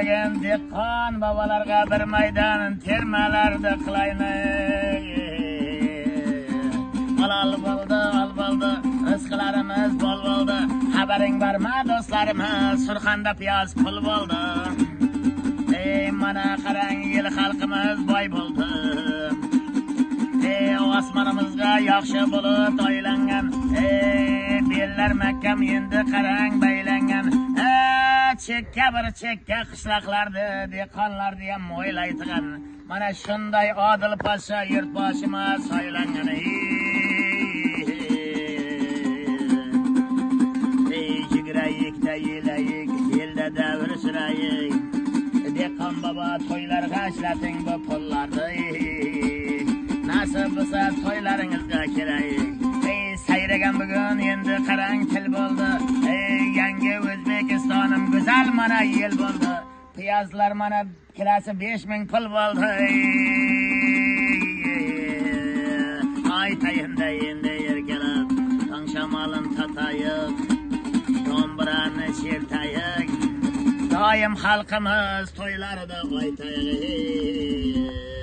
bildirilgan dehqon bobolarga bir maydon termalarda qilaymi. Halol bo'ldi, al bo'ldi, rizqlarimiz bol bo'ldi. Xabaring bormi do'stlarimiz, Surxonda piyoz pul bo'ldi. Mana qarang, yil xalqimiz boy bo'ldi. Osmonimizga yaxshi bulut oylangan. Bellar mahkam endi qarang baylangan. Chekka bir chekka qishloqlarda dehqonlarni ham o'ylaydigan. Mana shunday odil podsho yurtboshimiz saylangan. Jigrayikda yelayik, elda davr surayik. Dehqon bobo to'ylarga ishlating bu pullarni. Nasib bo'lsa to'ylaringizga kirayik. Sayragan bugun endi qarang til bo'ldi. Yangi O'zbekistonim go'zal mana yil bo'ldi. Piyozlar mana kilasi 5000 pul bo'ldi. Ay tayinda endi erkalab, tong shamolin tatayib, dombirani chertayik. Doim xalqimiz to'ylarida aytayik.